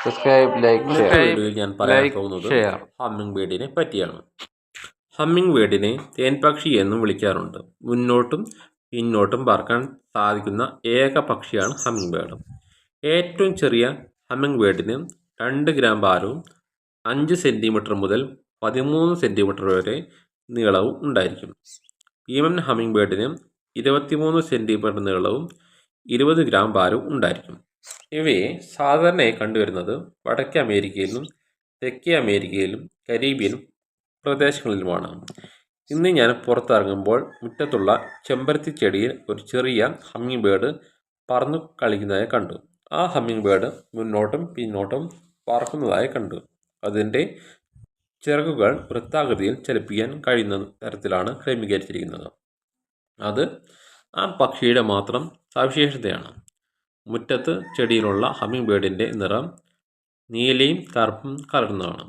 Subscribe, like, ഇന്നത്തെ വീഡിയോയിൽ ഞാൻ പറയാൻ പോകുന്നത് ഹമ്മിങ് ബേർഡിനെ പറ്റിയാണ്. ഹമ്മിങ് ബേർഡിനെ തേൻപക്ഷി എന്നും വിളിക്കാറുണ്ട്. മുന്നോട്ടും പിന്നോട്ടും പറക്കാൻ സാധിക്കുന്ന ഏക പക്ഷിയാണ് ഹമ്മിങ് ബേർഡ്. ഏറ്റവും ചെറിയ ഹമ്മിങ് ബേർഡിന് 2 ഗ്രാം ഭാരവും 5 സെൻറ്റിമീറ്റർ മുതൽ 13 സെൻറ്റിമീറ്റർ വരെ നീളവും ഉണ്ടായിരിക്കും. ഭീമൻ ഹമ്മിങ് ബേർഡിന് 23 സെൻറ്റിമീറ്റർ നീളവും 20 ഗ്രാം ഭാരവും ഉണ്ടായിരിക്കും. ഇവയെ സാധാരണയായി കണ്ടുവരുന്നത് വടക്കേ അമേരിക്കയിലും തെക്കേ അമേരിക്കയിലും കരീബിയൻ പ്രദേശങ്ങളിലുമാണ്. ഇന്ന് ഞാൻ പുറത്തിറങ്ങുമ്പോൾ മുറ്റത്തുള്ള ചെമ്പരത്തി ചെടിയിൽ ഒരു ചെറിയ ഹമ്മിങ് ബേർഡ് പറന്നു കളിക്കുന്നതായി കണ്ടു. ആ ഹമ്മിങ് ബേർഡ് മുന്നോട്ടും പിന്നോട്ടും പറക്കുന്നതായി കണ്ടു. അതിൻ്റെ ചിറകുകൾ വൃത്താകൃതിയിൽ ചലിപ്പിക്കാൻ കഴിയുന്ന തരത്തിലാണ് ക്രമീകരിച്ചിരിക്കുന്നത്. അത് ആ പക്ഷിയുടെ മാത്രം സവിശേഷതയാണ്. മുറ്റത്ത് ചെടിയിലുള്ള ഹമ്മിങ് ബേർഡിൻ്റെ നിറം നീലയും കറുപ്പും കലർന്നതാണ്.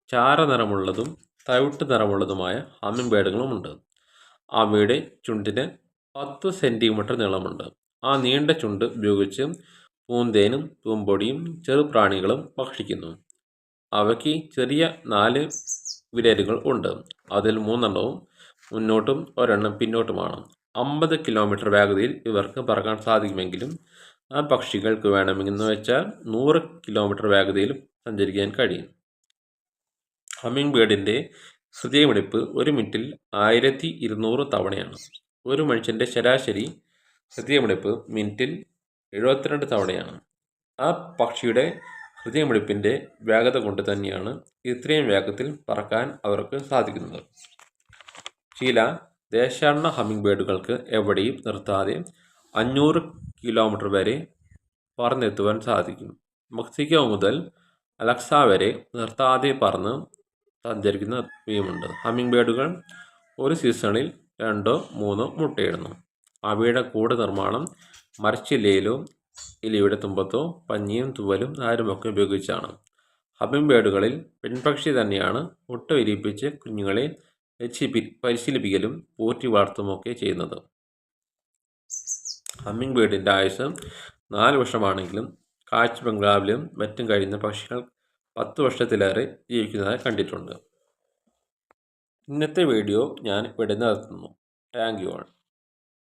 ചാര നിറമുള്ളതും തവിട്ട് നിറമുള്ളതുമായ ഹമ്മിങ് ബേർഡുകളുമുണ്ട്. അവയുടെ ചുണ്ടിന് 10 സെൻറ്റിമീറ്റർ നീളമുണ്ട്. ആ നീണ്ട ചുണ്ട് ഉപയോഗിച്ച് പൂന്തേനും പൂമ്പൊടിയും ചെറുപ്രാണികളും ഭക്ഷിക്കുന്നു. അവയ്ക്ക് ചെറിയ 4 വിരലുകൾ ഉണ്ട്. അതിൽ 3 എണ്ണവും മുന്നോട്ടും ഒരെണ്ണം പിന്നോട്ടുമാണ്. 50 കിലോമീറ്റർ വേഗതയിൽ ഇവർക്ക് പറക്കാൻ സാധിക്കുമെങ്കിലും ആ പക്ഷികൾക്ക് വേണമെന്ന് വെച്ചാൽ 100 കിലോമീറ്റർ വേഗതയിൽ സഞ്ചരിക്കാൻ കഴിയും. ഹമ്മിങ് ബേർഡിൻ്റെ ഹൃദയമിടിപ്പ് ഒരു മിനിറ്റിൽ 1200 തവണയാണ്. ഒരു മനുഷ്യൻ്റെ ശരാശരി ഹൃദയമിടിപ്പ് മിനിറ്റിൽ 72 തവണയാണ്. ആ പക്ഷിയുടെ ഹൃദയമിടിപ്പിൻ്റെ വേഗത കൊണ്ട് തന്നെയാണ് ഇത്രയും വേഗത്തിൽ പറക്കാൻ അവർക്ക് സാധിക്കുന്നത്. ചില ദേശാടന ഹമ്മിങ് ബേർഡുകൾക്ക് എവിടെയും നിർത്താതെ 500 കിലോമീറ്റർ വരെ പറന്നെത്തുവാൻ സാധിക്കും. മെക്സിക്കോ മുതൽ അലക്സ വരെ നിർത്താതെ പറന്ന് സഞ്ചരിക്കുന്നവയുമുണ്ട്. ഹമ്മിങ് ബേർഡുകൾ ഒരു സീസണിൽ 2-3 മുട്ടയിടുന്നു. അവയുടെ കൂട് നിർമ്മാണം മരച്ചില്ലയിലോ ഇലയുടെ തുമ്പത്തോ പഞ്ഞിയും തുവലും നാരുമൊക്കെ ഉപയോഗിച്ചാണ്. ഹമ്മിങ് ബേർഡുകളിൽ പെൺപക്ഷി തന്നെയാണ് മുട്ട വിരിയിപ്പിച്ച് കുഞ്ഞുങ്ങളെ പരിശീലിപ്പിക്കലും പോറ്റി വളർത്തുമൊക്കെ ചെയ്യുന്നത്. ഹമ്മിങ് ബേർഡിൻ്റെ ആയുസ് 4 വർഷമാണെങ്കിലും കാഴ്ച ബംഗ്ലാവിലും മറ്റും കഴിയുന്ന പക്ഷികൾ 10 വർഷത്തിലേറെ ജീവിക്കുന്നതായി കണ്ടിട്ടുണ്ട്. ഇന്നത്തെ വീഡിയോ ഞാൻ ഇവിടെ നിർത്തുന്നു. Thank you all.